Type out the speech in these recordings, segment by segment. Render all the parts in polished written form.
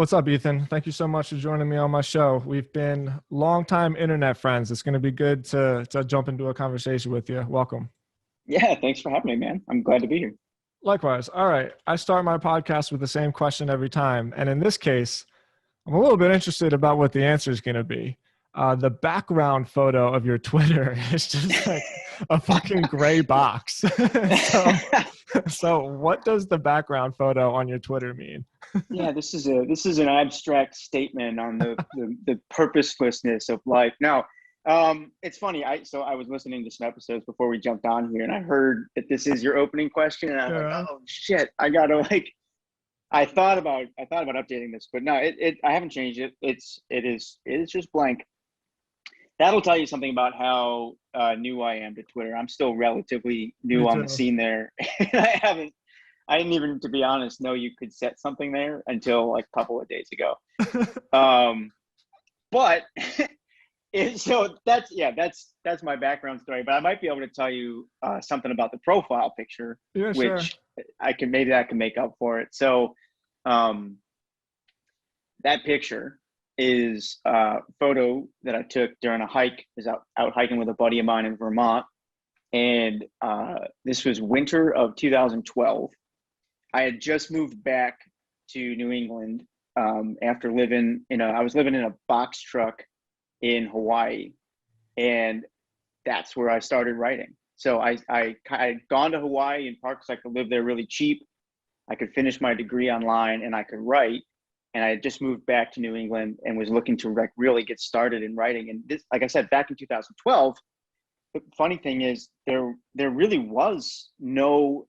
What's up, Ethan? Thank you so much for joining me on my show. We've been longtime internet friends. It's going to be good to jump into a conversation with you. Welcome. Yeah, thanks for having me, man. I'm glad to be here. Likewise. All right. I start my podcast with the same question every time. And in this case, I'm a little bit interested about what the answer is going to be. The background photo of your Twitter is just like a fucking gray box. so, so what does the background photo on your Twitter mean? Yeah, this is an abstract statement on the purposelessness of life. Now, it's funny. I was listening to some episodes before we jumped on here, and I heard that this is your opening question, and I'm like, Yeah. oh shit, I gotta like. I thought about updating this, but no, I haven't changed it. It is just blank. That'll tell you something about how new I am to Twitter. I'm still relatively Me new on the too. scene there. I didn't even, to be honest, know you could set something there until like a couple of days ago. Um, but so that's my background story. But I might be able to tell you something about the profile picture, Yeah, sure. which I can make up for it. So um, that picture is a photo that I took during a hike. I was out hiking with a buddy of mine in Vermont, and this was winter of 2012. I had just moved back to New England after I was living in a box truck in Hawaii, and that's where I started writing. So I had gone to Hawaii in part because I could live there really cheap. I could finish my degree online and I could write. And I had just moved back to New England and was looking to really get started in writing. And this, like I said, back in 2012, the funny thing is there really was no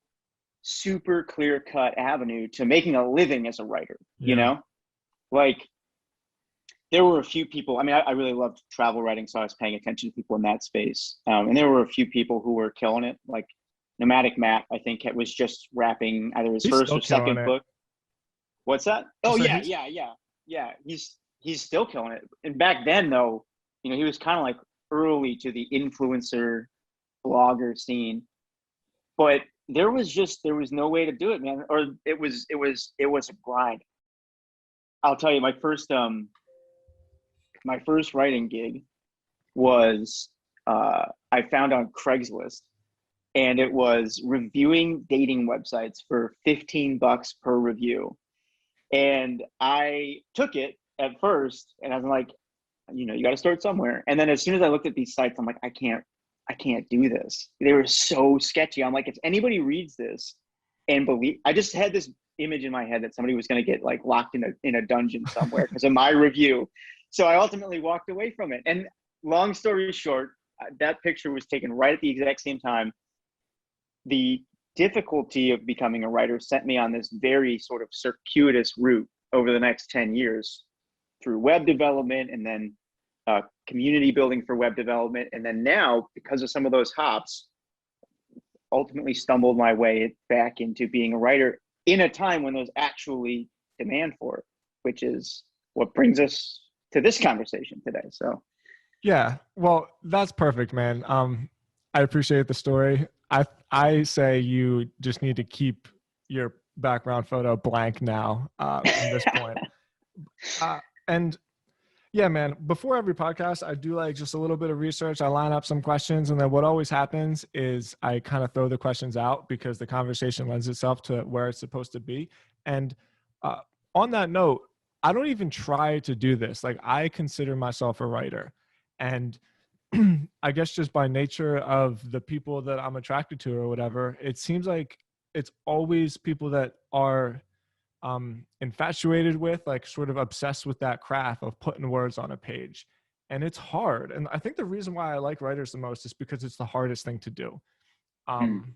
super clear cut avenue to making a living as a writer, Yeah. like there were a few people. I mean, I really loved travel writing, so I was paying attention to people in that space. And there were a few people who were killing it. Like Nomadic Matt, I think, was just wrapping either his He's first still or killing second it. book. What's that? I Oh said yeah, he's yeah. He's still killing it. And back then, though, he was kind of like early to the influencer blogger scene, but there was no way to do it, man. Or it was a grind. I'll tell you, my first writing gig was I found on Craigslist, and it was reviewing dating websites for $15 per review. And I took it at first, and I was like, you got to start somewhere. And then as soon as I looked at these sites, I'm like, I can't do this. They were so sketchy. I'm like, if anybody reads this and I just had this image in my head that somebody was going to get like locked in a dungeon somewhere because of my review. So I ultimately walked away from it. And long story short, that picture was taken right at the exact same time. The difficulty of becoming a writer sent me on this very sort of circuitous route over the next 10 years through web development, and then community building for web development. And then now, because of some of those hops, ultimately stumbled my way back into being a writer in a time when there's actually demand for it, which is what brings us to this conversation today. So Yeah, well, that's perfect, man. I appreciate the story. I say you just need to keep your background photo blank now from this point. And yeah, man, before every podcast, I do like just a little bit of research. I line up some questions, and then what always happens is I kind of throw the questions out because the conversation lends itself to where it's supposed to be. And uh, on that note, I don't even try to do this. Like, I consider myself a writer. And I guess just by nature of the people that I'm attracted to or whatever, it seems like it's always people that are infatuated with, like sort of obsessed with that craft of putting words on a page. And it's hard. And I think the reason why I like writers the most is because it's the hardest thing to do. Um,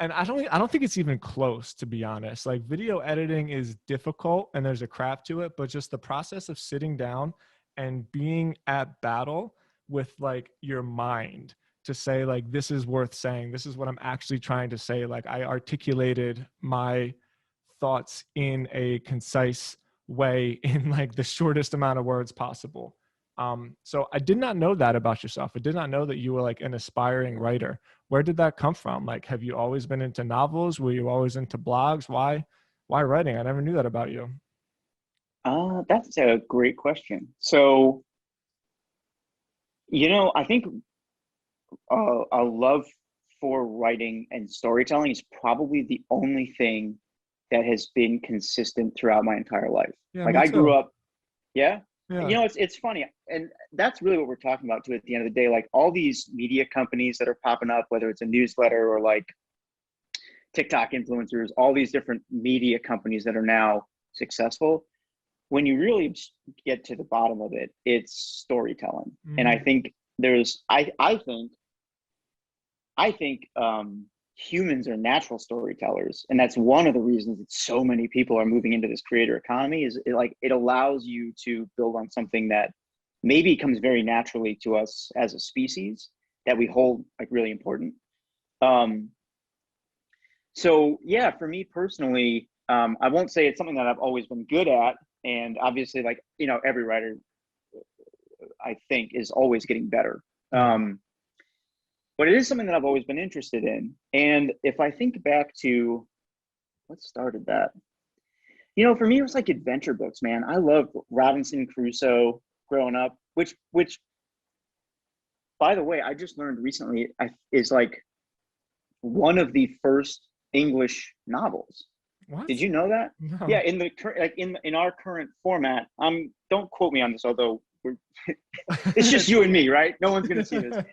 and I don't think it's even close, to be honest. Like, video editing is difficult and there's a craft to it, but just the process of sitting down and being at battle with like your mind to say like, this is worth saying, this is what I'm actually trying to say. Like, I articulated my thoughts in a concise way in like the shortest amount of words possible. So I did not know that about yourself. I did not know that you were like an aspiring writer. Where did that come from? Like, have you always been into novels? Were you always into blogs? Why writing? I never knew that about you. That's a great question. So, I think a love for writing and storytelling is probably the only thing that has been consistent throughout my entire life. Yeah, Like me I grew too. up, yeah. Yeah. It's funny, and that's really what we're talking about too. At the end of the day, like all these media companies that are popping up, whether it's a newsletter or like TikTok influencers, all these different media companies that are now successful. When you really get to the bottom of it, it's storytelling, and I Hmm. think there's, I think humans are natural storytellers, and that's one of the reasons that so many people are moving into this creator economy. Is it allows you to build on something that maybe comes very naturally to us as a species that we hold like really important. Um, so yeah, for me personally, I won't say it's something that I've always been good at, and obviously, like every writer I think is always getting better. Yeah. But it is something that I've always been interested in. And if I think back to what started that, for me, it was like adventure books, man. I love Robinson Crusoe growing up, which, by the way, I just learned recently is like one of the first English novels. Did What? you know that? Yeah, No. in the like in our current format. Don't quote me on this, although it's just It's you and me, right? No one's gonna see this.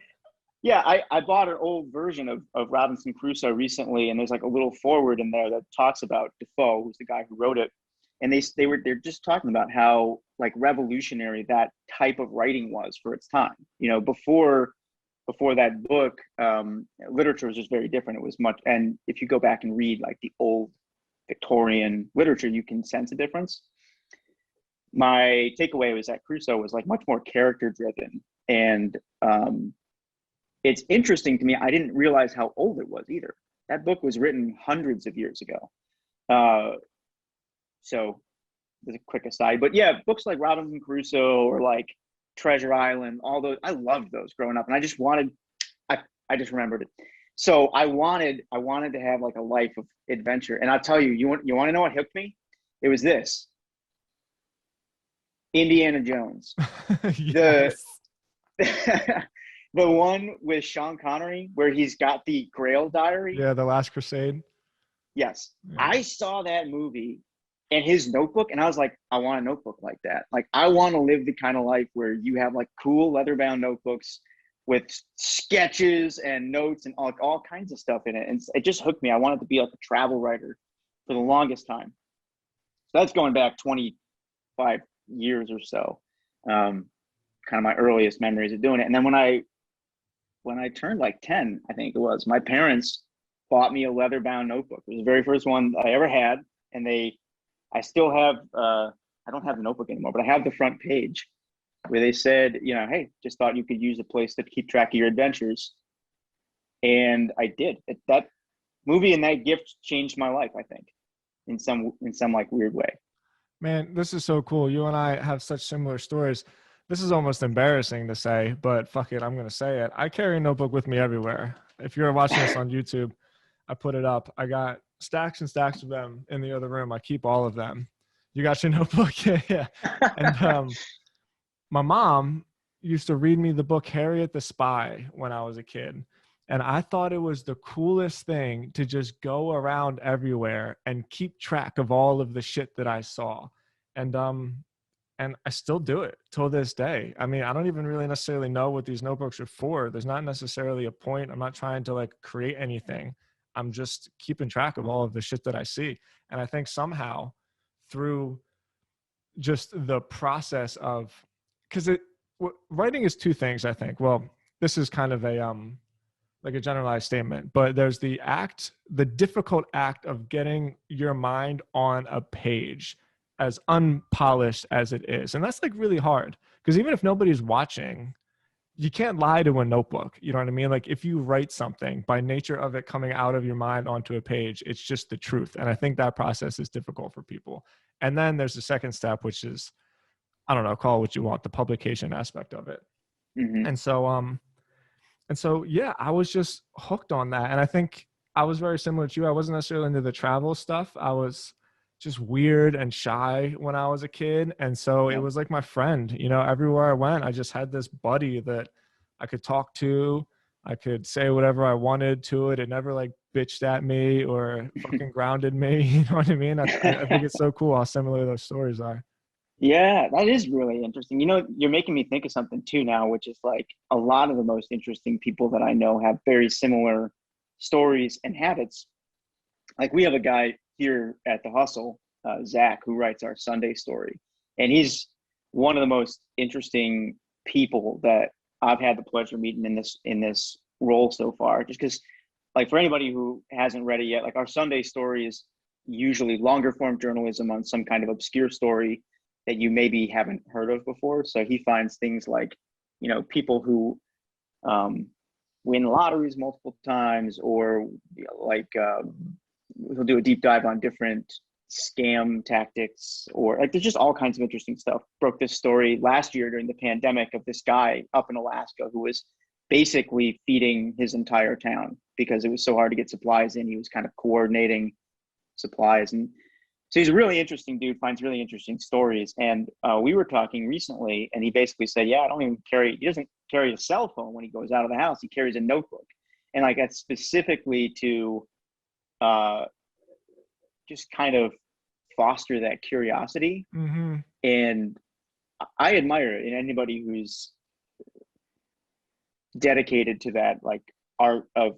Yeah, I bought an old version of Robinson Crusoe recently, and there's like a little forward in there that talks about Defoe, who's the guy who wrote it, and they're just talking about how like revolutionary that type of writing was for its time. Before that book, literature was just very different. It was much, and if you go back and read like the old Victorian literature, you can sense a difference. My takeaway was that Crusoe was like much more character driven, and it's interesting to me. I didn't realize how old it was either. That book was written hundreds of years ago. Uh, so there's a quick aside, but yeah, books like Robinson Crusoe or like Treasure Island, all those, I loved those growing up, and I just remembered it. So I wanted to have like a life of adventure, and I'll tell you, you want to know what hooked me? It was this Indiana Jones, the yes. the one with Sean Connery where he's got the Grail diary. Yeah, The Last Crusade. Yes. Yeah. I saw that movie and his notebook, and I was like, I want a notebook like that. Like, I want to live the kind of life where you have like cool leather bound notebooks with sketches and notes and all kinds of stuff in it. And it just hooked me. I wanted to be like a travel writer for the longest time. So that's going back 25 years or so. Kind of my earliest memories of doing it. And then when I turned like 10, I think it was, my parents bought me a leather bound notebook. It was the very first one I ever had. And I still have, I don't have the notebook anymore, but I have the front page where they said, hey, just thought you could use a place to keep track of your adventures. And I did. That movie and that gift changed my life, I think, in some like weird way. Man, this is so cool. You and I have such similar stories. This is almost embarrassing to say, but fuck it, I'm going to say it. I carry a notebook with me everywhere. If you're watching this on YouTube, I put it up. I got stacks and stacks of them in the other room. I keep all of them. You got your notebook? Yeah, yeah. And my mom used to read me the book Harriet the Spy when I was a kid. And I thought it was the coolest thing to just go around everywhere and keep track of all of the shit that I saw. And I still do it till this day. I mean, I don't even really necessarily know what these notebooks are for. There's not necessarily a point. I'm not trying to like create anything. I'm just keeping track of all of the shit that I see. And I think somehow through just the process of, because writing is two things, I think. Well, this is kind of a like a generalized statement, but there's the difficult act of getting your mind on a page, as unpolished as it is. And that's like really hard, because even if nobody's watching, you can't lie to a notebook. You know what I mean? Like if you write something, by nature of it coming out of your mind onto a page, it's just the truth. And I think that process is difficult for people. And then there's the second step, which is, I don't know, call it what you want, the publication aspect of it. Mm-hmm. And so yeah, I was just hooked on that. And I think I was very similar to you. I wasn't necessarily into the travel stuff. I was just weird and shy when I was a kid. And so it Yep. was like my friend, you know, everywhere I went, I just had this buddy that I could talk to. I could say whatever I wanted to it. It never like bitched at me or fucking grounded me. You know what I mean? I think it's so cool how similar those stories are. Yeah, that is really interesting. You know, you're making me think of something too now, which is like a lot of the most interesting people that I know have very similar stories and habits. Like we have a guy here at the Hustle, Zach, who writes our Sunday story, and he's one of the most interesting people that I've had the pleasure of meeting in this role so far. Just because, like, for anybody who hasn't read it yet, like our Sunday story is usually longer form journalism on some kind of obscure story that you maybe haven't heard of before. So he finds things like, people who um, win lotteries multiple times, or like he'll do a deep dive on different scam tactics, or like there's just all kinds of interesting stuff. Broke this story last year during the pandemic of this guy up in Alaska who was basically feeding his entire town because it was so hard to get supplies in. He was kind of coordinating supplies, and so he's a really interesting dude, finds really interesting stories. And we were talking recently, and he basically said, yeah, he doesn't carry a cell phone when he goes out of the house. He carries a notebook. And like that's specifically to uh, just kind of foster that curiosity. Mm-hmm. And I admire it in anybody who's dedicated to that, like, art of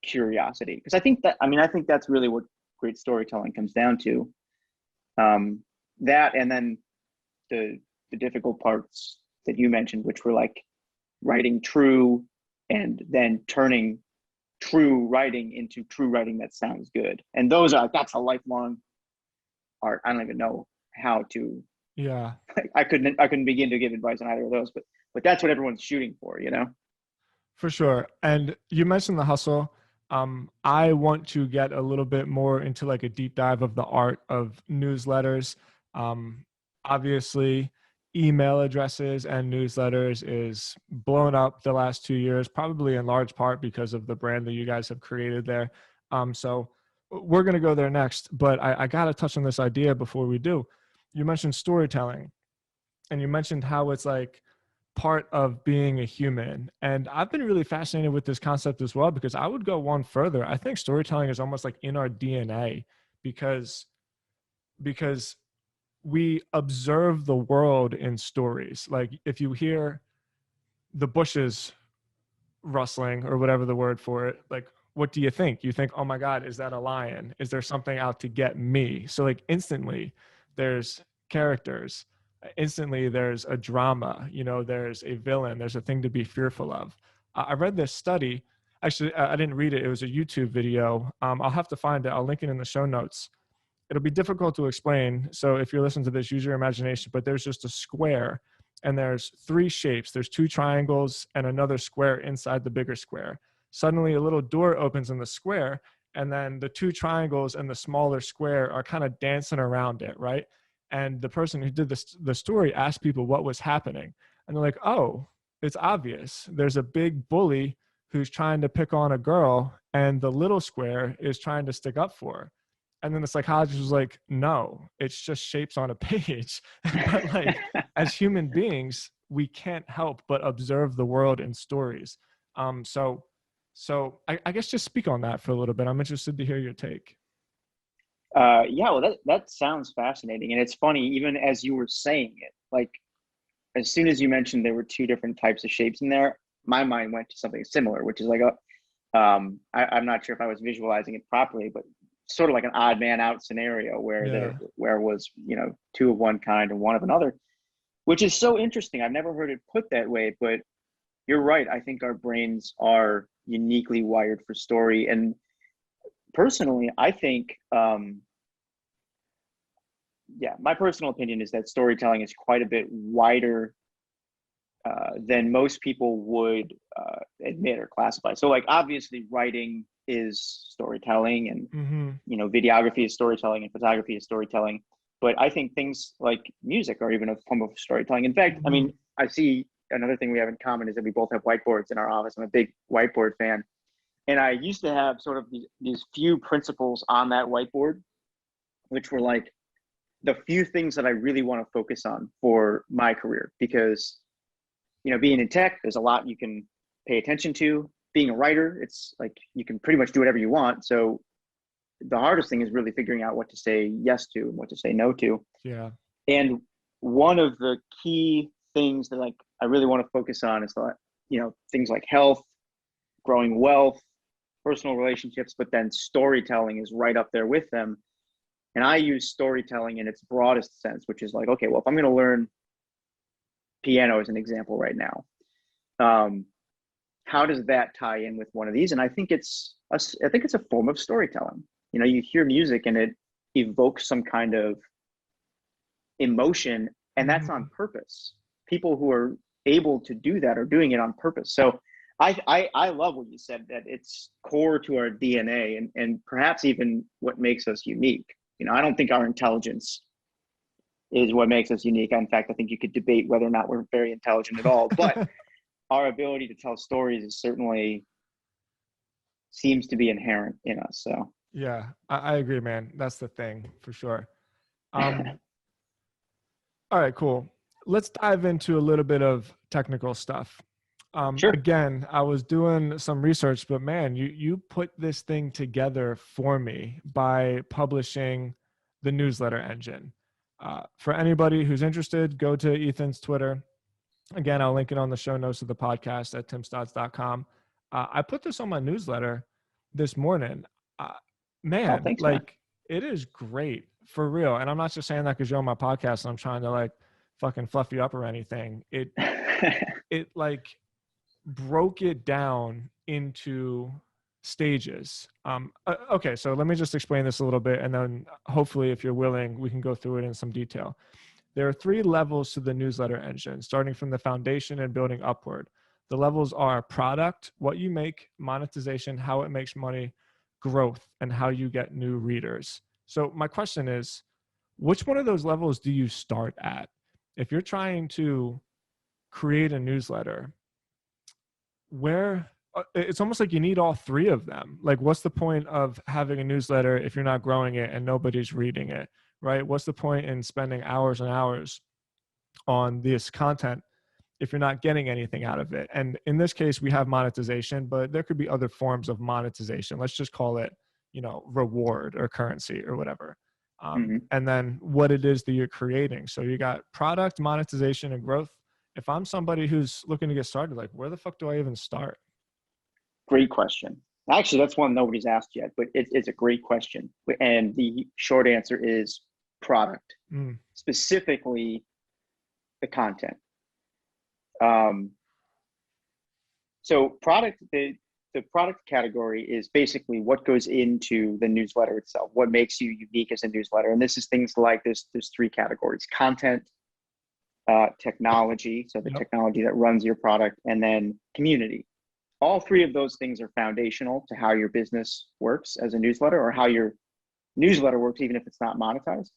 curiosity. Because I think that's really what great storytelling comes down to. That, and then the difficult parts that you mentioned, which were like writing true and then turning true writing into true writing that sounds good. And that's a lifelong art. I don't even know how to. Yeah. I couldn't begin to give advice on either of those, but that's what everyone's shooting for, For sure. And you mentioned the hustle. I want to get a little bit more into like a deep dive of the art of newsletters. Um, Obviously, email addresses and newsletters is blown up the last 2 years, probably in large part because of the brand that you guys have created there. So we're going to go there next, but I got to touch on this idea before we do. You mentioned storytelling, and you mentioned how it's like part of being a human. And I've been really fascinated with this concept as well, because I would go one further. I think storytelling is almost like in our DNA, because because we observe the world in stories. Like if you hear the bushes rustling or whatever the word for it, like what do you think? You think, oh my God, is that a lion? Is there something out to get me? So like instantly there's characters, instantly there's a drama, there's a villain, there's a thing to be fearful of. I read this study. Actually, I didn't read it. It was a YouTube video. I'll have to find it. I'll link it in the show notes. It'll be difficult to explain. So if you're listening to this, use your imagination, but there's just a square and there's three shapes. There's two triangles and another square inside the bigger square. Suddenly a little door opens in the square, and then the two triangles and the smaller square are kind of dancing around it, right? And the person who did the story asked people what was happening. And they're like, oh, it's obvious. There's a big bully who's trying to pick on a girl, and the little square is trying to stick up for her. And then the psychologist was like, no, it's just shapes on a page. But like, as human beings, we can't help but observe the world in stories. So I guess just speak on that for a little bit. I'm interested to hear your take. Yeah, well, that sounds fascinating, and it's funny. Even as you were saying it, like as soon as you mentioned there were two different types of shapes in there, my mind went to something similar, which is like I'm not sure if I was visualizing it properly, but sort of like an odd man out scenario Yeah. where it was two of one kind and one of another, which is so interesting. I've never heard it put that way, but you're right. I think our brains are uniquely wired for story, and personally, I think yeah, my personal opinion is that storytelling is quite a bit wider than most people would admit or classify. So, like, obviously, writing is storytelling, and Mm-hmm. videography is storytelling, and photography is storytelling. But I think things like music are even a form of storytelling. In fact, I Mm-hmm. mean, I see another thing we have in common is that we both have whiteboards in our office. I'm a big whiteboard fan, and I used to have sort of these few principles on that whiteboard which were like the few things that I really want to focus on for my career. Because, you know, being in tech, there's a lot you can pay attention to. Being a writer, it's like you can pretty much do whatever you want. So the hardest thing is really figuring out what to say yes to and what to say no to. Yeah. And one of the key things that like I really want to focus on is like, you know, things like health, growing wealth, personal relationships, but then storytelling is right up there with them. And I use storytelling in its broadest sense, which is like, okay, well, if I'm going to learn piano as an example right now, how does that tie in with one of these? And I think it's a form of storytelling. You know, you hear music and it evokes some kind of emotion, and that's on purpose. People who are able to do that are doing it on purpose. So I love what you said, that it's core to our DNA and perhaps even what makes us unique. You know, I don't think our intelligence is what makes us unique. In fact, I think you could debate whether or not we're very intelligent at all, but our ability to tell stories is certainly seems to be inherent in us. So Yeah, I agree, man. That's the thing for sure. All right, cool. Let's dive into a little bit of technical stuff. sure. Again, I was doing some research, but man, you put this thing together for me by publishing the newsletter engine. For anybody who's interested, go to Ethan's Twitter. Again, I'll link it on the show notes of the podcast at timstotts.com. I put this on my newsletter this morning. Oh, Man, thanks, man. like it is great for real. And I'm not just saying that because you're on my podcast and I'm trying to like fucking fluff you up or anything. It like broke it down into stages. Okay, so let me just explain this a little bit, and then hopefully, if you're willing, we can go through it in some detail. There are 3 levels to the newsletter engine, starting from the foundation and building upward. The levels are product, what you make, monetization, how it makes money, growth, and how you get new readers. So my question is, which one of those levels do you start at? If you're trying to create a newsletter, where it's almost like you need all 3 of them. Like, what's the point of having a newsletter if you're not growing it and nobody's reading it, right? What's the point in spending hours and hours on this content if you're not getting anything out of it? And in this case, we have monetization, but there could be other forms of monetization. Let's just call it, you know, reward or currency or whatever. And then what it is that you're creating. So you got product, monetization, and growth. If I'm somebody who's looking to get started, like, where the fuck do I even start? Great question. Actually, that's one nobody's asked yet, but it's a great question. And the short answer is product, specifically the content. So product, the product category is basically what goes into the newsletter itself, what makes you unique as a newsletter. And this is things like there's 3 categories: content, technology, so the technology that runs your product, and then community. All 3 of those things are foundational to how your business works as a newsletter, or how your newsletter works, even if it's not monetized.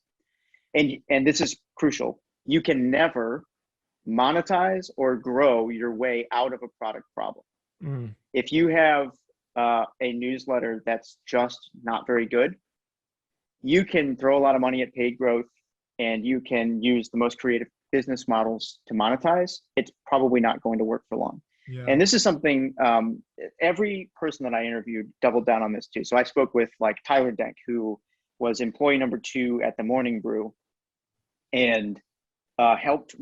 And this is crucial. You can never monetize or grow your way out of a product problem. If you have a newsletter that's just not very good, you can throw a lot of money at paid growth and you can use the most creative business models to monetize. It's probably not going to work for long. Yeah. And this is something every person that I interviewed doubled down on this too. So I spoke with like Tyler Denk, who was employee number 2 at the Morning Brew, and helped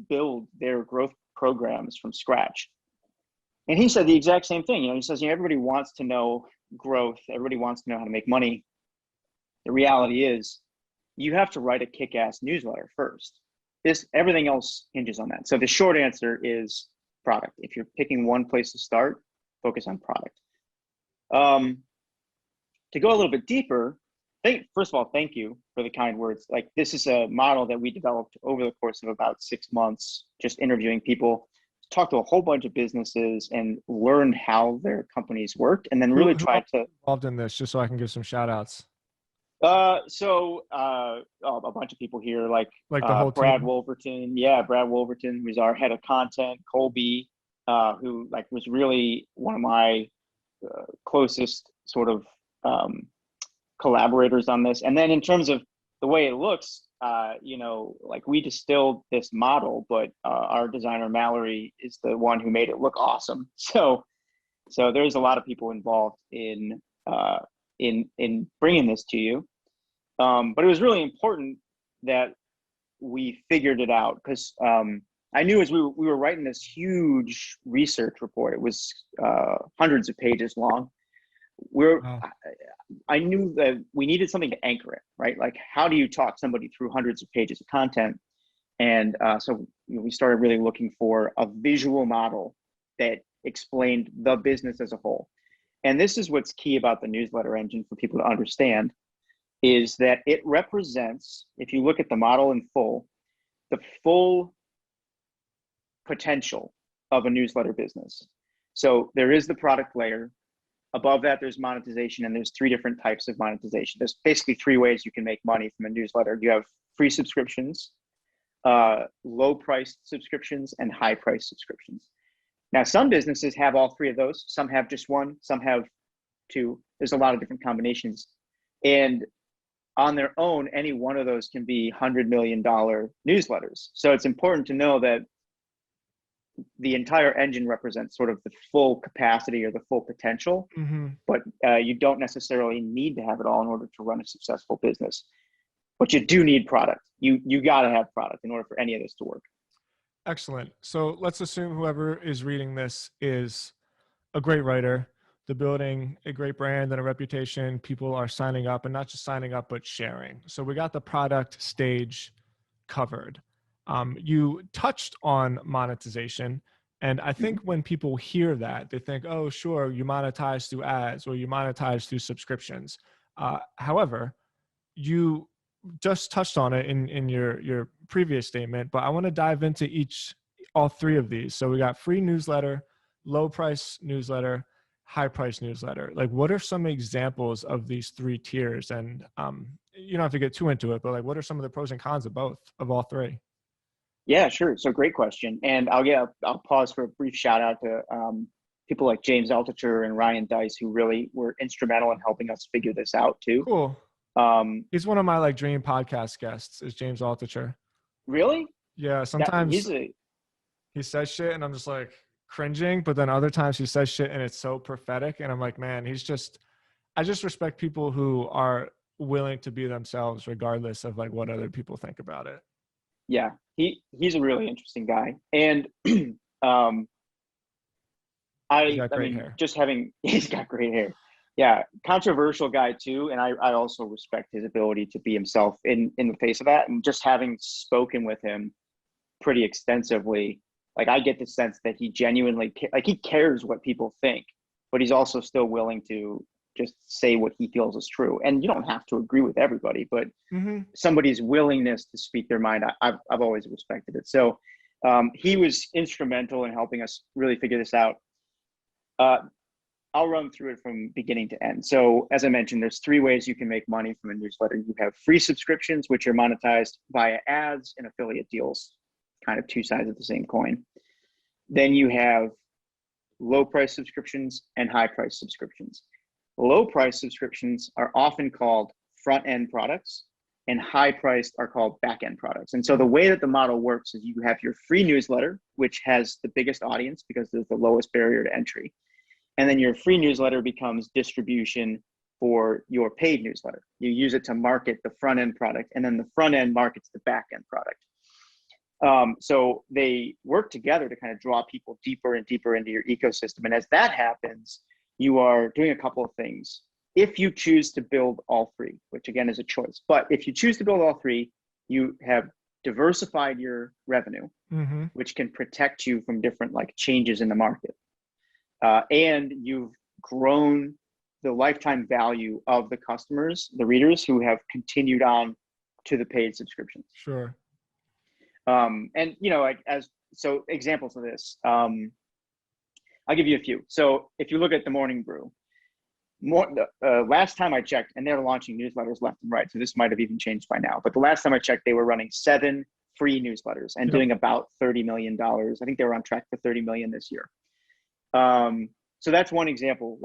build their growth programs from scratch. And he said the exact same thing. You know, he says, you know, everybody wants to know growth. Everybody wants to know how to make money. The reality is you have to write a kick-ass newsletter first. Everything else hinges on that. So the short answer is product. If you're picking one place to start, focus on product. To go a little bit deeper, first of all, thank you for the kind words. Like, this is a model that we developed over the course of about 6 months, just interviewing people, talked to a whole bunch of businesses and learned how their companies worked, and then really tried to involved in this, just so I can give some shout outs. A bunch of people here, like the whole Brad team. Wolverton. Yeah, Brad Wolverton, who's our head of content. Colby, who like was really one of my closest sort of collaborators on this. And then in terms of the way it looks, like we distilled this model, but our designer Mallory is the one who made it look awesome. So there's a lot of people involved in bringing this to you. But it was really important that we figured it out, because I knew as we were writing this huge research report, it was hundreds of pages long. Wow. I knew that we needed something to anchor it, right? Like, how do you talk somebody through hundreds of pages of content? And so we started really looking for a visual model that explained the business as a whole. And this is what's key about the newsletter engine for people to understand, is that it represents, if you look at the model in full, the full potential of a newsletter business. So there is the product layer. Above that, there's monetization, and there's 3 different types of monetization. There's basically 3 ways you can make money from a newsletter. You have free subscriptions, low-priced subscriptions, and high-priced subscriptions. Now, some businesses have all 3 of those. Some have just 1, some have 2. There's a lot of different combinations. And on their own, any one of those can be $100 million newsletters. So it's important to know that the entire engine represents sort of the full capacity or the full potential, but you don't necessarily need to have it all in order to run a successful business. But you do need product. You got to have product in order for any of this to work. Excellent. So let's assume whoever is reading this is a great writer. They're building a great brand and a reputation. People are signing up, and not just signing up, but sharing. So we got the product stage covered. You touched on monetization. And I think when people hear that, they think, oh, sure, you monetize through ads or you monetize through subscriptions. However, you just touched on it in your previous statement, but I want to dive into all 3 of these. So we got free newsletter, low price newsletter, high price newsletter. Like, what are some examples of these 3 tiers? And you don't have to get too into it, but like, what are some of the pros and cons of all 3? Yeah, sure. So great question. And I'll pause for a brief shout out to people like James Altucher and Ryan Dice, who really were instrumental in helping us figure this out too. Cool. He's one of my dream podcast guests, is James Altucher. Really? Yeah. Sometimes he says shit and I'm just like cringing, but then other times he says shit and it's so prophetic. And I'm like, man, I just respect people who are willing to be themselves regardless of what other people think about it. Yeah, he's a really interesting guy. And he's got great hair. Yeah, controversial guy too. And I also respect his ability to be himself in the face of that. And just having spoken with him pretty extensively, I get the sense that he genuinely, he cares what people think, but he's also still willing to just say what he feels is true. And you don't have to agree with everybody, but somebody's willingness to speak their mind, I've always respected it. So he was instrumental in helping us really figure this out. I'll run through it from beginning to end. So as I mentioned, there's 3 ways you can make money from a newsletter. You have free subscriptions, which are monetized via ads and affiliate deals, kind of 2 sides of the same coin. Then you have low price subscriptions and high price subscriptions. Low price subscriptions are often called front end products, and high priced are called back end products. And so the way that the model works is you have your free newsletter, which has the biggest audience because there's the lowest barrier to entry. And then your free newsletter becomes distribution for your paid newsletter. You use it to market the front end product, and then the front end markets the back end product. So they work together to kind of draw people deeper and deeper into your ecosystem. And as that happens, you are doing a couple of things. If you choose to build all 3, which again is a choice, but if you choose to build all 3, you have diversified your revenue, which can protect you from different changes in the market. And you've grown the lifetime value of the customers, the readers who have continued on to the paid subscriptions. Sure. And so examples of this, I'll give you a few. So if you look at the Morning Brew, last time I checked, and they're launching newsletters left and right, so this might have even changed by now, but the last time I checked, they were running 7 free newsletters and doing about $30 million. I think they were on track for 30 million this year. So that's one example.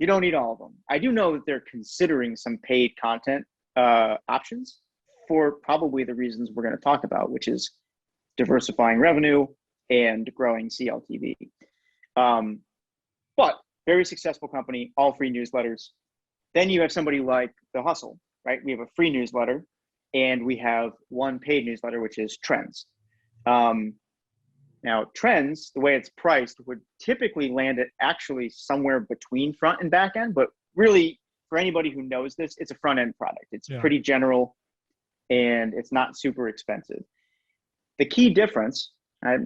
You don't need all of them. I do know that they're considering some paid content options for probably the reasons we're going to talk about, which is diversifying revenue and growing CLTV. But very successful company, all free newsletters. Then you have somebody like The Hustle, right? We have a free newsletter and we have one paid newsletter, which is Trends. Now, Trends, the way it's priced, would typically land at actually somewhere between front and back end. But really, for anybody who knows this, it's a front end product. It's pretty general and it's not super expensive. The key difference,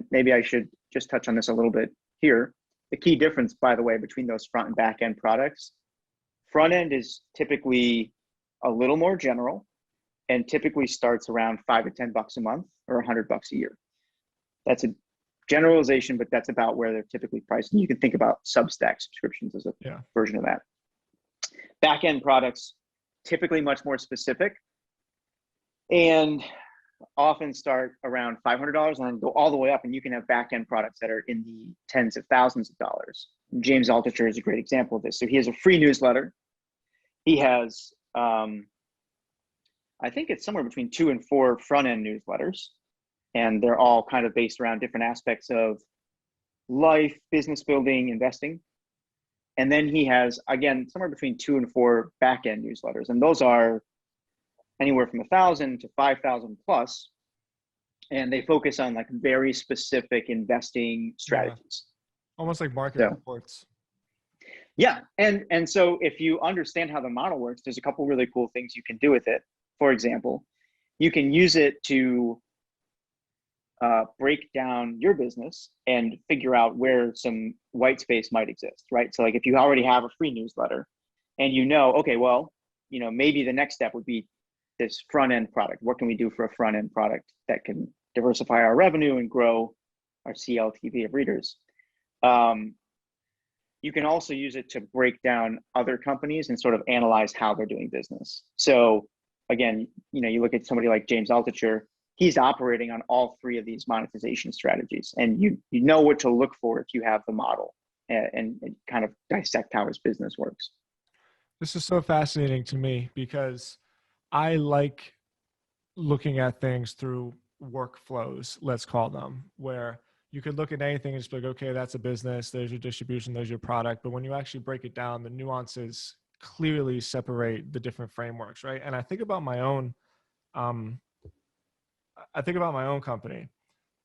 maybe I should just touch on this a little bit here. The key difference, by the way, between those front and back end products, front end is typically a little more general and typically starts around $5 to $10 a month or $100 a year. That's a generalization, but that's about where they're typically priced. And you can think about Substack subscriptions as a version of that. Back-end products, typically much more specific and often start around $500 and then go all the way up. And you can have back-end products that are in the tens of thousands of dollars. James Altucher is a great example of this. So he has a free newsletter. He has, I think it's somewhere between 2 and 4 front-end newsletters. And they're all kind of based around different aspects of life, business building, investing. And then he has, again, somewhere between 2 and 4 back-end newsletters. And those are anywhere from 1,000 to 5,000 plus. And they focus on like very specific investing strategies. Almost like market reports. Yeah. And so if you understand how the model works, there's a couple really cool things you can do with it. For example, you can use it to break down your business and figure out where some white space might exist, right? So like if you already have a free newsletter and okay, well, maybe the next step would be this front end product. What can we do for a front end product that can diversify our revenue and grow our CLTV of readers? You can also use it to break down other companies and sort of analyze how they're doing business. So again, you look at somebody like James Altucher, he's operating on all 3 of these monetization strategies. And you know what to look for if you have the model and kind of dissect how his business works. This is so fascinating to me because I like looking at things through workflows, let's call them, where you could look at anything and just be like, okay, that's a business, there's your distribution, there's your product. But when you actually break it down, the nuances clearly separate the different frameworks, right? And I think about my own company.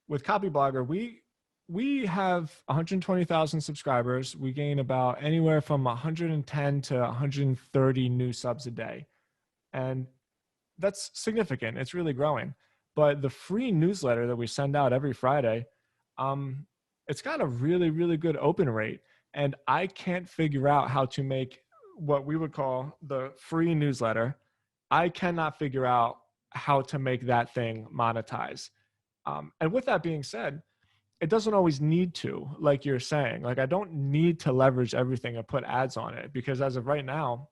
With Copyblogger, we have 120,000 subscribers. We gain about anywhere from 110 to 130 new subs a day. And that's significant. It's really growing. But the free newsletter that we send out every Friday, it's got a really, really good open rate. And I can't figure out how to make what we would call the free newsletter. I cannot figure out how to make that thing monetize. And with that being said, it doesn't always need to, like you're saying. Like I don't need to leverage everything and put ads on it, because as of right now,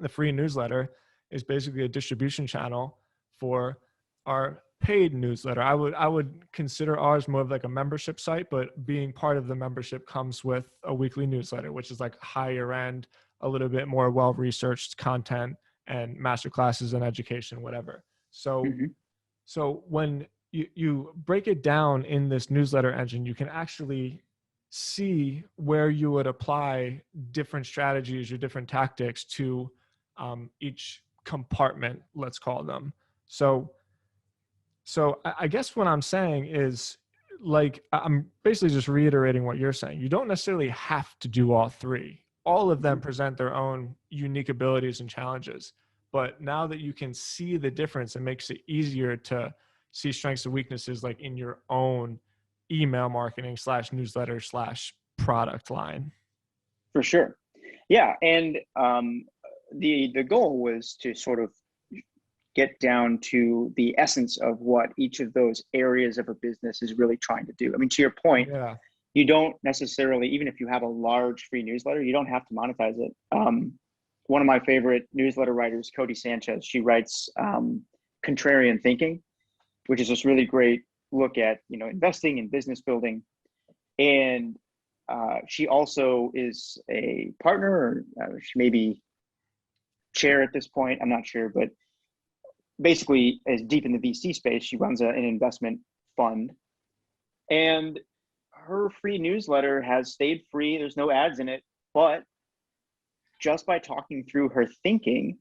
the free newsletter is basically a distribution channel for our paid newsletter. I would consider ours more of like a membership site, but being part of the membership comes with a weekly newsletter, which is like higher end, a little bit more well-researched content and master classes and education, whatever. So, so when you break it down in this newsletter engine, you can actually see where you would apply different strategies or different tactics to each compartment, let's call them. So I guess what I'm saying is, like, I'm basically just reiterating what you're saying. You don't necessarily have to do all 3. All of them present their own unique abilities and challenges. But now that you can see the difference, it makes it easier to see strengths and weaknesses like in your own email marketing / newsletter / product line. For sure. Yeah. And the goal was to sort of get down to the essence of what each of those areas of a business is really trying to do. I mean, to your point, you don't necessarily, even if you have a large free newsletter, you don't have to monetize it. One of my favorite newsletter writers, Cody Sanchez, she writes Contrarian Thinking, which is this really great look at, investing and business building. And she also is a partner, or she may be chair at this point. I'm not sure, but basically is deep in the VC space. She runs an investment fund, and her free newsletter has stayed free. There's no ads in it, but just by talking through her thinking,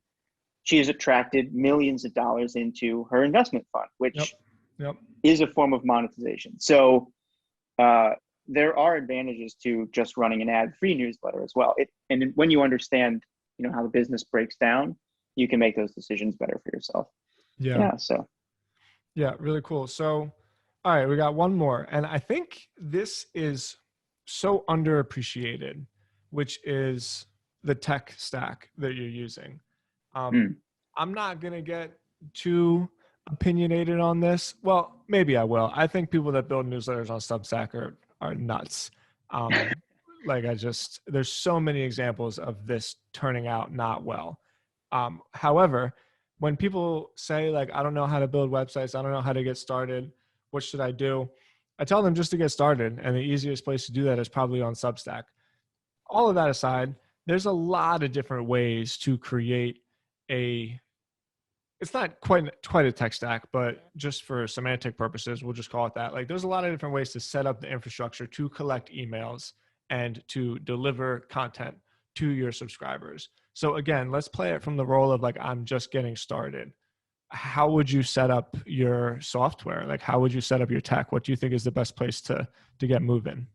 she has attracted millions of dollars into her investment fund, which is a form of monetization. So there are advantages to just running an ad-free newsletter as well. And when you understand, how the business breaks down, you can make those decisions better for yourself. Yeah. Yeah. Really cool. So, all right, we got one more, and I think this is so underappreciated, which is the tech stack that you're using. I'm not going to get too opinionated on this. Well, maybe I will. I think people that build newsletters on Substack are nuts. There's so many examples of this turning out not well. However, when people say like, I don't know how to build websites, I don't know how to get started, what should I do? I tell them just to get started. And the easiest place to do that is probably on Substack. All of that aside, there's a lot of different ways to create it's not quite a tech stack, but just for semantic purposes, we'll just call it that. Like there's a lot of different ways to set up the infrastructure to collect emails and to deliver content to your subscribers. So again, let's play it from the role of like, I'm just getting started. How would you set up your software? Like, how would you set up your tech? What do you think is the best place to get moving?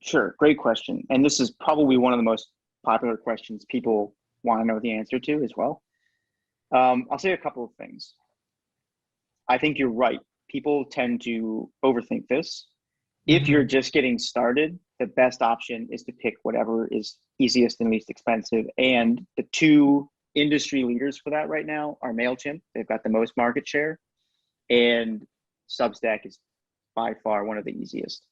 Sure. Great question. And this is probably one of the most popular questions people want to know the answer to as well. I'll say a couple of things. I think you're right. People tend to overthink this. If you're just getting started, the best option is to pick whatever is easiest and least expensive. And the two industry leaders for that right now are MailChimp. They've got the most market share, and Substack is by far one of the easiest.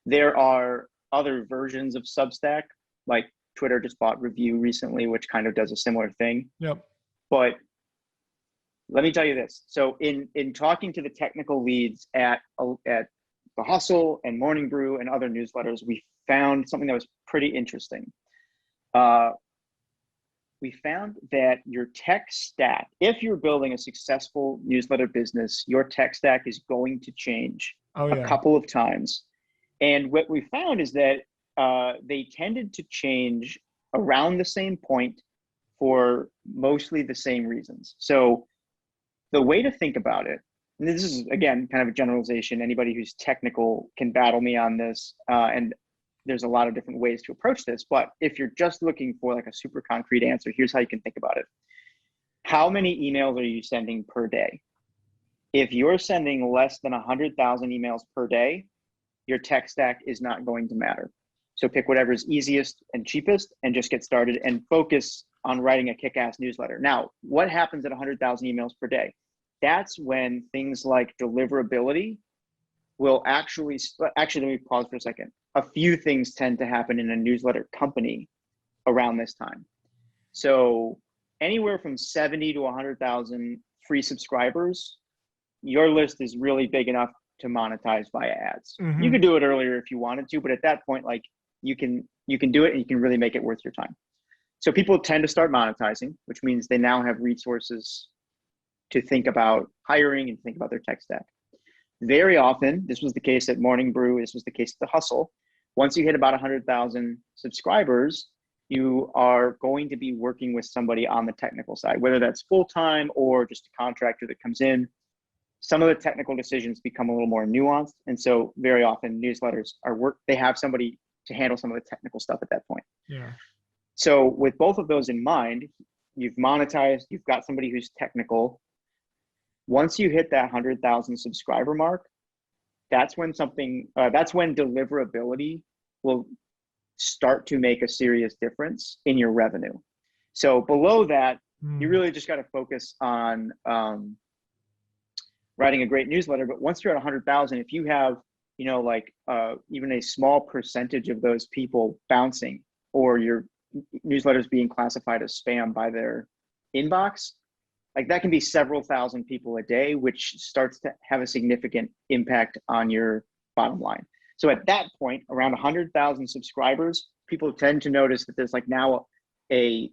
There are other versions of Substack, like Twitter just bought Review recently, which kind of does a similar thing. Yep. But let me tell you this. So in talking to the technical leads at The Hustle and Morning Brew and other newsletters, we found something that was pretty interesting. We found that your tech stack, if you're building a successful newsletter business, your tech stack is going to change a couple of times. And what we found is that they tended to change around the same point for mostly the same reasons. So the way to think about it, and this is, again, kind of a generalization. Anybody who's technical can battle me on this. And there's a lot of different ways to approach this. But if you're just looking for like a super concrete answer, here's how you can think about it. How many emails are you sending per day? If you're sending less than 100,000 emails per day, your tech stack is not going to matter. So pick whatever's easiest and cheapest and just get started and focus on writing a kick-ass newsletter. Now, what happens at 100,000 emails per day? That's when things like deliverability will actually, let me pause for a second. A few things tend to happen in a newsletter company around this time. So anywhere from 70 to 100,000 free subscribers, your list is really big enough to monetize via ads. You could do it earlier if you wanted to, but at that point, like you can do it and you can really make it worth your time. So people tend to start monetizing, which means they now have resources to think about hiring and think about their tech stack. Very often, this was the case at Morning Brew, this was the case at The Hustle. Once you hit about 100,000 subscribers, you are going to be working with somebody on the technical side, whether that's full-time or just a contractor that comes in. Some of the technical decisions become a little more nuanced. And so very often newsletters they have somebody to handle some of the technical stuff at that point. Yeah. So with both of those in mind, you've monetized, you've got somebody who's technical. Once you hit that 100,000 subscriber mark, that's when deliverability will start to make a serious difference in your revenue. So below that, you really just got to focus on writing a great newsletter. But once you're at 100,000, if you have, even a small percentage of those people bouncing, or your newsletters being classified as spam by their inbox, like that can be several thousand people a day, which starts to have a significant impact on your bottom line. So at that point, around 100,000 subscribers, people tend to notice that there's like now a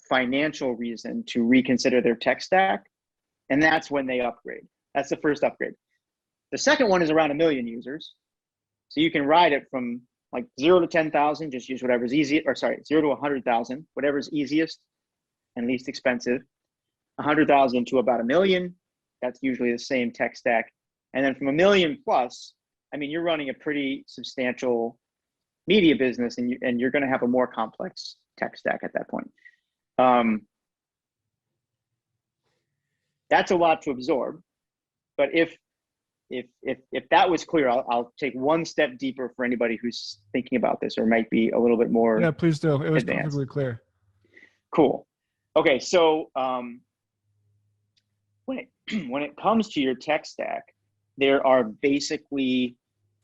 financial reason to reconsider their tech stack. And that's when they upgrade. That's the first upgrade. The second one is around 1 million users. So you can ride it from like 0 to 10,000, just use whatever's easy, or sorry, 0 to 100,000, whatever's easiest and least expensive. 100,000 to about 1 million, that's usually the same tech stack. And then from 1 million plus, I mean, you're running a pretty substantial media business, and you're going to have a more complex tech stack at that point. That's a lot to absorb, but if that was clear, I'll take one step deeper for anybody who's thinking about this or might be a little bit more. Yeah, please do. It was advanced. perfectly clear. Cool. Okay, so when it comes to your tech stack, there are basically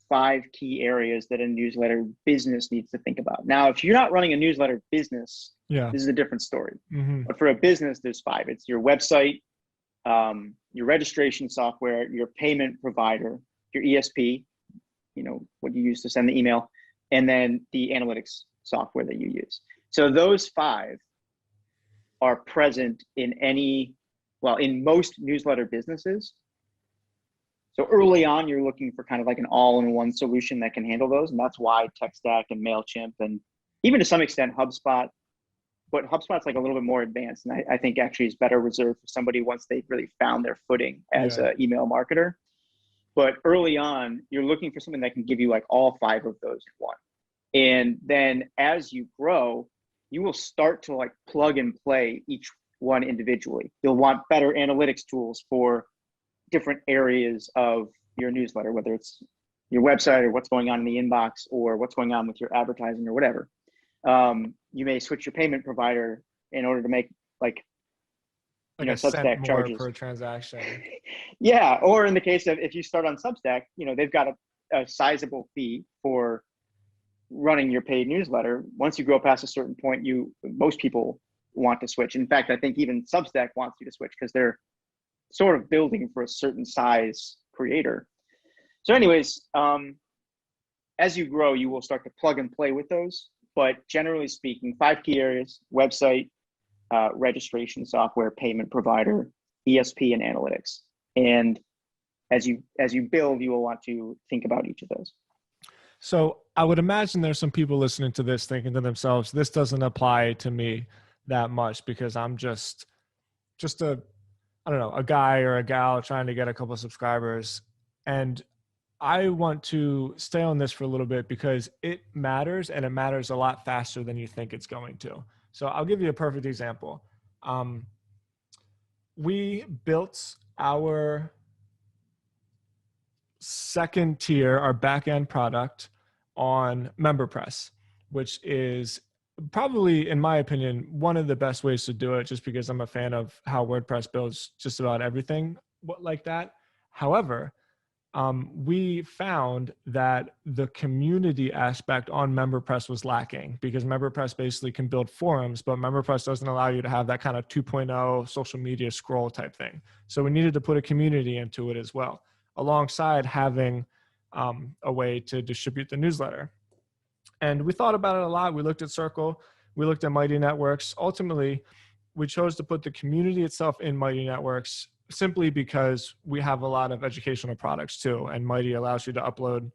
5 key areas that a newsletter business needs to think about. Now, if you're not running a newsletter business, this is a different story. But for a business, there's 5. It's your website, your registration software, your payment provider, your ESP, what you use to send the email, and then the analytics software that you use. So those 5 are present in most newsletter businesses. So early on, you're looking for kind of like an all-in-one solution that can handle those. And that's why TechStack and MailChimp, and even to some extent HubSpot, but HubSpot's like a little bit more advanced. And I think actually is better reserved for somebody once they've really found their footing as an email marketer. But early on, you're looking for something that can give you like all 5 of those in one. And then as you grow, you will start to like plug and play each one individually. You'll want better analytics tools for different areas of your newsletter, whether it's your website or what's going on in the inbox or what's going on with your advertising or whatever. You may switch your payment provider in order to make like Substack charges per transaction. Yeah, or in the case of if you start on Substack, they've got a sizable fee for running your paid newsletter. Once you grow past a certain point, most people want to switch. In fact, I think even Substack wants you to switch because they're sort of building for a certain size creator. So anyways, as you grow, you will start to plug and play with those. But generally speaking, 5 key areas: website, registration software, payment provider, ESP, and analytics. And as you build, you will want to think about each of those. So I would imagine there's some people listening to this thinking to themselves, this doesn't apply to me that much because I'm just a guy or a gal trying to get a couple of subscribers. And I want to stay on this for a little bit because it matters, and it matters a lot faster than you think it's going to. So I'll give you a perfect example. We built our second tier, our back-end product, on MemberPress, which is probably, in my opinion, one of the best ways to do it, just because I'm a fan of how WordPress builds just about everything like that. However, we found that the community aspect on MemberPress was lacking because MemberPress basically can build forums, but MemberPress doesn't allow you to have that kind of 2.0 social media scroll type thing. So we needed to put a community into it as well, alongside having a way to distribute the newsletter. And we thought about it a lot. We looked at Circle, we looked at Mighty Networks. Ultimately, we chose to put the community itself in Mighty Networks simply because we have a lot of educational products too. And Mighty allows you to upload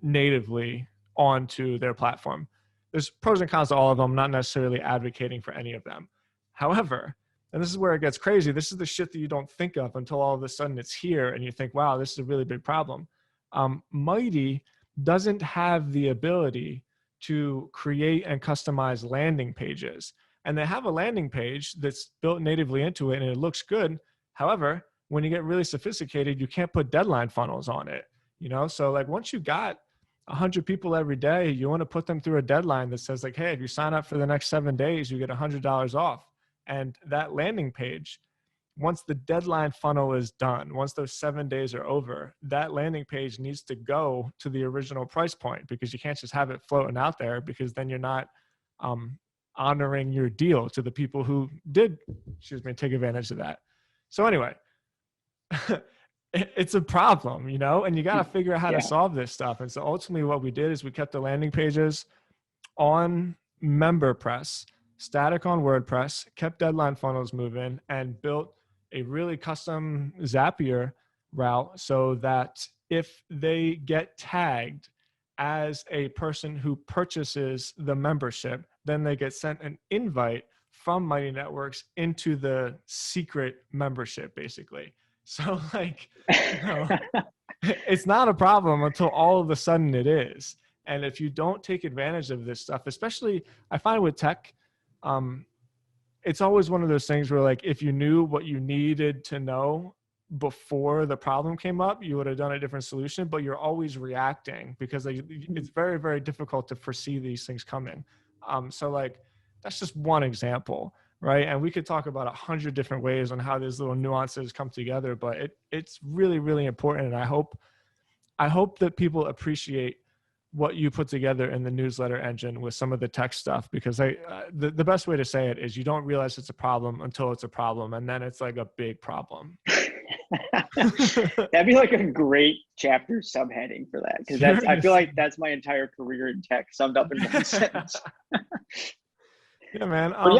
natively onto their platform. There's pros and cons to all of them, not necessarily advocating for any of them. However, and this is where it gets crazy, this is the shit that you don't think of until all of a sudden it's here and you think, wow, this is a really big problem. Mighty doesn't have the ability to create and customize landing pages. And they have a landing page that's built natively into it and it looks good. However, when you get really sophisticated, you can't put deadline funnels on it. So like once you got 100 people every day, you want to put them through a deadline that says like, hey, if you sign up for the next 7 days, you get $100 off. And that landing page, once the deadline funnel is done, once those 7 days are over, that landing page needs to go to the original price point because you can't just have it floating out there because then you're not honoring your deal to the people who did, take advantage of that. So anyway, it's a problem, you know, and you got to figure out how to Yeah. solve this stuff. And so ultimately what we did is we kept the landing pages on MemberPress, static on WordPress, kept deadline funnels moving, and built a really custom Zapier route so that if they get tagged as a person who purchases the membership, then they get sent an invite from Mighty Networks into the secret membership, basically. So, like, you know, it's not a problem until all of a sudden it is. And if you don't take advantage of this stuff, especially I find with tech, um, it's always one of those things where, like, if you knew what you needed to know before the problem came up, you would have done a different solution, but you're always reacting because, like, it's very, very difficult to foresee these things coming. So like, that's just one example, right? And we could talk about 100 different ways on how these little nuances come together, but it's really, really important. And I hope that people appreciate what you put together in the newsletter engine with some of the tech stuff, because the best way to say it is you don't realize it's a problem until it's a problem, and then it's like a big problem. That'd be like a great chapter subheading for that, because I feel like that's my entire career in tech summed up in one sentence. Yeah, man. But yeah,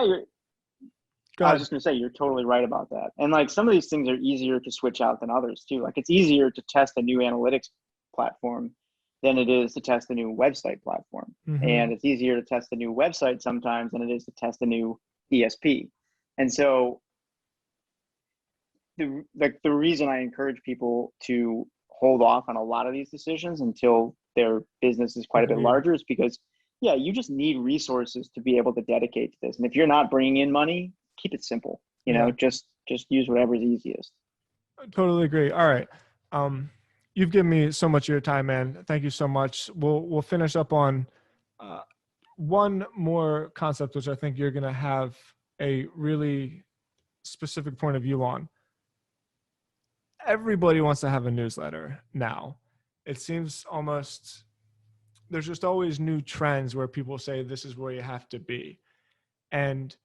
Go I was ahead. just gonna say you're totally right about that. And like some of these things are easier to switch out than others too. Like it's easier to test a new analytics platform than it is to test a new website platform. Mm-hmm. And it's easier to test a new website sometimes than it is to test a new ESP. And so the reason I encourage people to hold off on a lot of these decisions until their business is quite a bit Agreed. larger is because yeah, you just need resources to be able to dedicate to this. And if you're not bringing in money, keep it simple. You know, Yeah, just use whatever's easiest. I totally agree. All right. Um, you've given me so much of your time, man. Thank you so much. We'll finish up on uh, one more concept, which I think you're going to have a really specific point of view on. Everybody wants to have a newsletter now. It seems almost there's just always new trends where people say this is where you have to be. And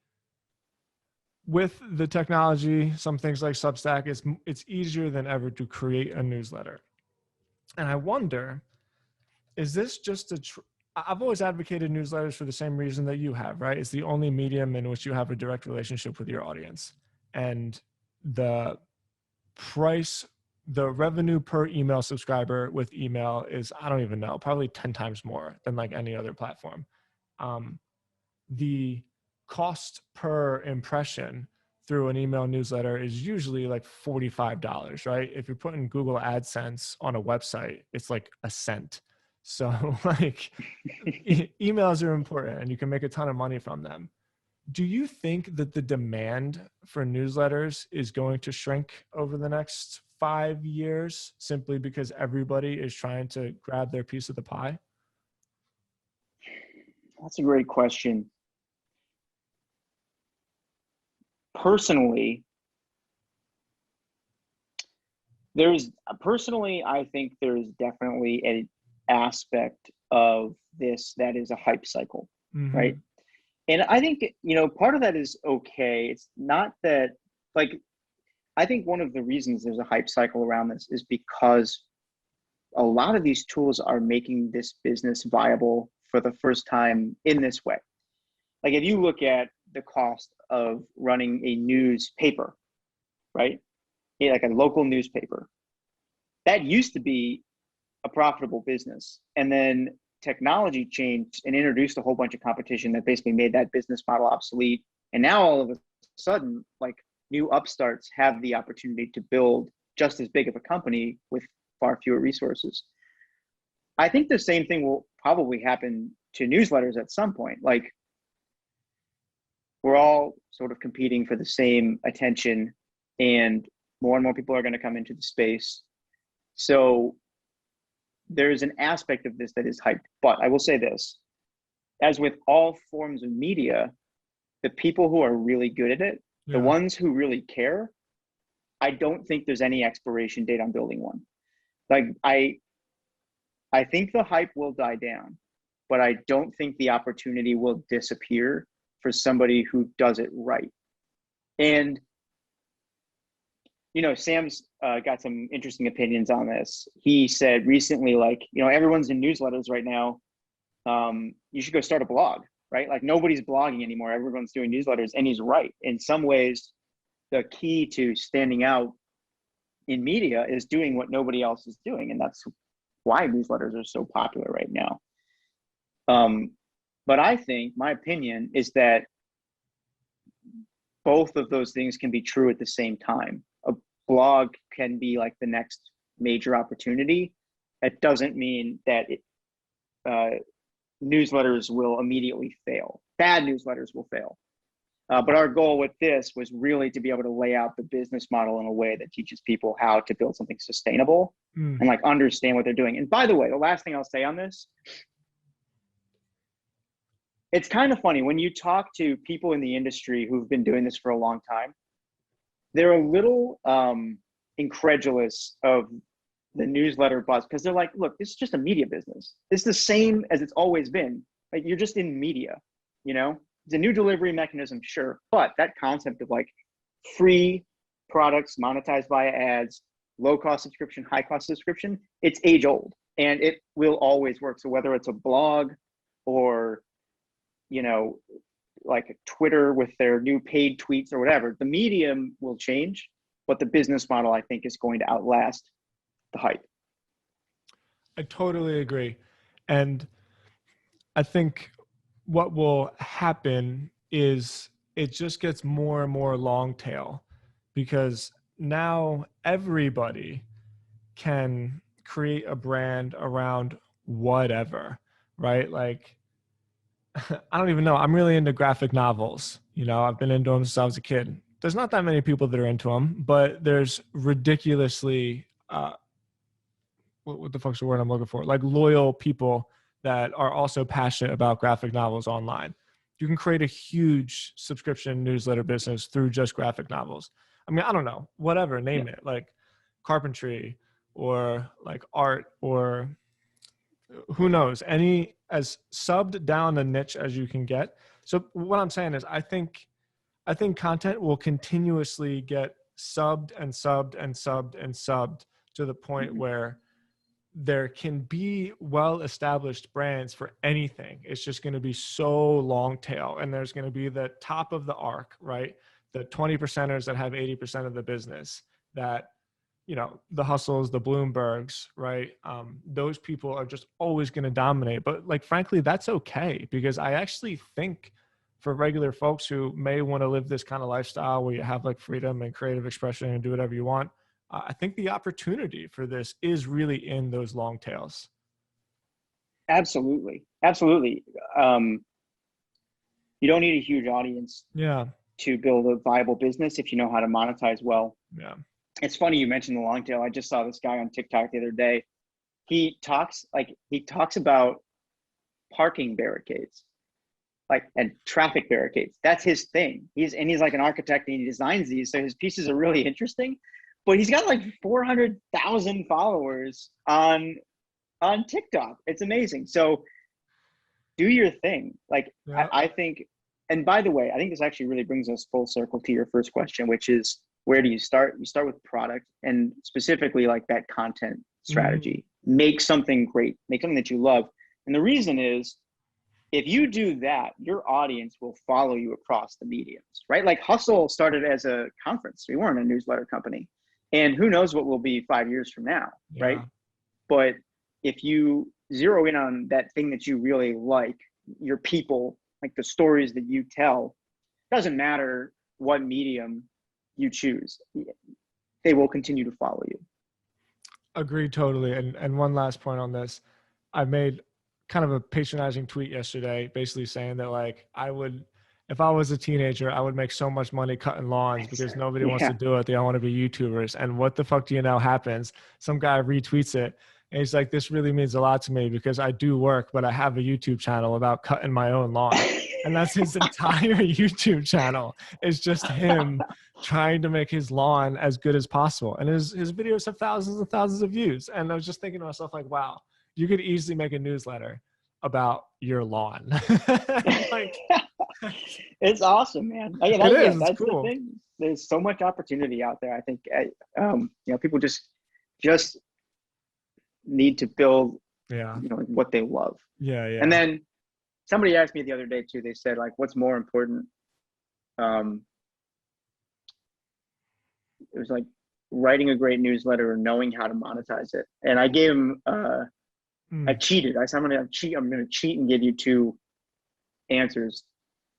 with the technology, some things like Substack, it's easier than ever to create a newsletter. And I wonder, is this just I've always advocated newsletters for the same reason that you have, right? It's the only medium in which you have a direct relationship with your audience. And the price, the revenue per email subscriber with email is, I don't even know, probably 10 times more than like any other platform. The cost per impression through an email newsletter is usually like $45, right? If you're putting Google AdSense on a website, it's like a cent. So like emails are important and you can make a ton of money from them. Do you think that the demand for newsletters is going to shrink over the next 5 years simply because everybody is trying to grab their piece of the pie? That's a great question. Personally, I think there's definitely an aspect of this that is a hype cycle, Mm-hmm. right? And I think, you know, part of that is okay. It's not that, like, I think one of the reasons there's a hype cycle around this is because a lot of these tools are making this business viable for the first time in this way. Like if you look at the cost of running a newspaper, right? Like a local newspaper, that used to be a profitable business. And then technology changed and introduced a whole bunch of competition that basically made that business model obsolete. And now all of a sudden, like new upstarts have the opportunity to build just as big of a company with far fewer resources. I think the same thing will probably happen to newsletters at some point. Like we're all sort of competing for the same attention, and more people are going to come into the space. So there's an aspect of this that is hyped. But I will say this, as with all forms of media, the people who are really good at it, the Yeah. ones who really care, I don't think there's any expiration date on building one. Like I think the hype will die down, but I don't think the opportunity will disappear for somebody who does it right. And Sam's got some interesting opinions on this. He said recently, like, everyone's in newsletters right now. You should go start a blog, right? Like nobody's blogging anymore. Everyone's doing newsletters. And he's right. In some ways, the key to standing out in media is doing what nobody else is doing. And that's why newsletters are so popular right now. But I think my opinion is that both of those things can be true at the same time. A blog can be like the next major opportunity. It doesn't mean that newsletters will immediately fail. Bad newsletters will fail. But our goal with this was really to be able to lay out the business model in a way that teaches people how to build something sustainable and like understand what they're doing. And by the way, the last thing I'll say on this, it's kind of funny when you talk to people in the industry who've been doing this for a long time, they're a little incredulous of the newsletter buzz because they're like, look, this is just a media business. It's the same as it's always been. Like you're just in media, It's a new delivery mechanism, sure. But that concept of like free products monetized via ads, low cost subscription, high cost subscription, it's age old and it will always work. So whether it's a blog or, like Twitter with their new paid tweets or whatever, the medium will change, but the business model, I think, is going to outlast the hype. I totally agree. And I think what will happen is it just gets more and more long tail because now everybody can create a brand around whatever, right? Like, I don't even know. I'm really into graphic novels. I've been into them since I was a kid. There's not that many people that are into them, but there's ridiculously, what the fuck's the word I'm looking for? Like loyal people that are also passionate about graphic novels online. You can create a huge subscription newsletter business through just graphic novels. I mean, I don't know, whatever, name it, like carpentry or like art or who knows, any as subbed down a niche as you can get. So what I'm saying is I think content will continuously get subbed and subbed and subbed and subbed to the point where there can be well-established brands for anything. It's just going to be so long tail, and there's going to be the top of the arc, right? The 20%ers that have 80% of the business, that, the Hustles, the Bloombergs, right? Those people are just always going to dominate. But like, frankly, that's okay, because I actually think for regular folks who may want to live this kind of lifestyle where you have like freedom and creative expression and do whatever you want, I think the opportunity for this is really in those long tails. Absolutely. Absolutely. You don't need a huge audience to build a viable business if you know how to monetize well. Yeah. It's funny you mentioned the long tail. I just saw this guy on TikTok the other day. He talks about parking barricades, and traffic barricades. That's his thing. He's like an architect and he designs these. So his pieces are really interesting. But he's got like 400,000 followers on TikTok. It's amazing. So do your thing. I think, and by the way, I think this actually really brings us full circle to your first question, which is, where do you start? You start with product, and specifically like that content strategy. Make something great, make something that you love. And the reason is, if you do that, your audience will follow you across the mediums, right? Like Hustle started as a conference. We weren't a newsletter company. And who knows what we'll be 5 years from now, right? But if you zero in on that thing that you really like, your people, like the stories that you tell, doesn't matter what medium you choose, they will continue to follow you. Agreed totally. And one last point on this. I made kind of a patronizing tweet yesterday, basically saying that like if I was a teenager, I would make so much money cutting lawns because nobody wants to do it. They all want to be YouTubers. And what the fuck do you know happens? Some guy retweets it and he's like, this really means a lot to me because I do work, but I have a YouTube channel about cutting my own lawn. And that's his entire YouTube channel. It's just him trying to make his lawn as good as possible. And his videos have thousands and thousands of views. And I was just thinking to myself like, wow, you could easily make a newsletter about your lawn. Like, It's awesome, man. it is. It's That's the cool. thing. There's so much opportunity out there. I think, people just need to build, Yeah. what they love. Yeah. And Yeah. then somebody asked me the other day too. They said, like, what's more important? It was like writing a great newsletter or knowing how to monetize it. And I gave him, I cheated. I said, I'm going to cheat and give you two answers.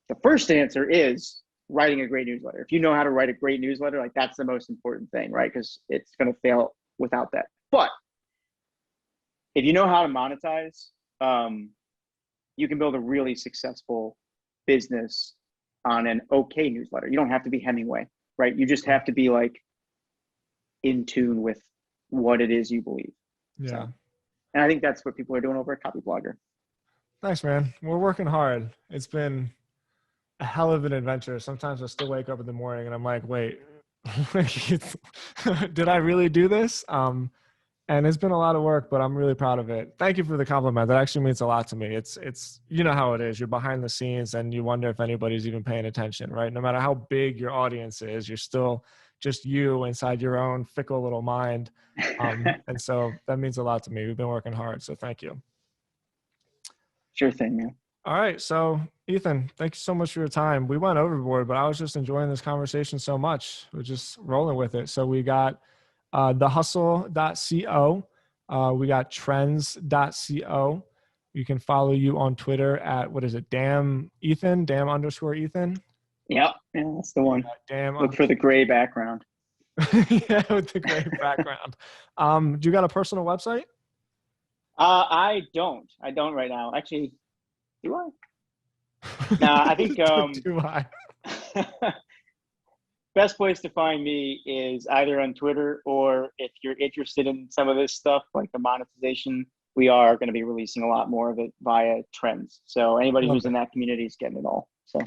The first answer is writing a great newsletter. If you know how to write a great newsletter, like, that's the most important thing, right? Because it's going to fail without that. But if you know how to monetize, you can build a really successful business on an okay newsletter. You don't have to be Hemingway, right? You just have to be like in tune with what it is you believe. Yeah. So, and I think that's what people are doing over at Copyblogger. Thanks, man. We're working hard. It's been a hell of an adventure. Sometimes I still wake up in the morning and I'm like, wait, did I really do this? And it's been a lot of work, but I'm really proud of it. Thank you for the compliment. That actually means a lot to me. It's you know how it is. You're behind the scenes and you wonder if anybody's even paying attention, right? No matter how big your audience is, you're still just you inside your own fickle little mind. And so that means a lot to me. We've been working hard. So thank you. Sure thing, man. All right. So Ethan, thank you so much for your time. We went overboard, but I was just enjoying this conversation so much. We're just rolling with it. So we got thehustle.co. We got trends.co. You can follow you on Twitter at, what is it? Damn Ethan, damn underscore Ethan. Yep. Yeah, that's the one. Damn. Look for the gray background. Yeah, with the gray background. Do you got a personal website? I don't right now. Actually, do I? Nah, I think Do I? best place to find me is either on Twitter, or if you're interested in some of this stuff, like the monetization, we are going to be releasing a lot more of it via Trends. So anybody who's in that community is getting it all. So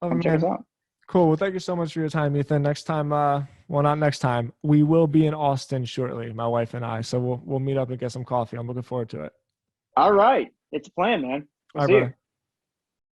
come check us out. Cool. Well, thank you so much for your time, Ethan. Next time, well, not next time. We will be in Austin shortly, my wife and I. So we'll meet up and get some coffee. I'm looking forward to it. All right. It's a plan, man. All right, brother.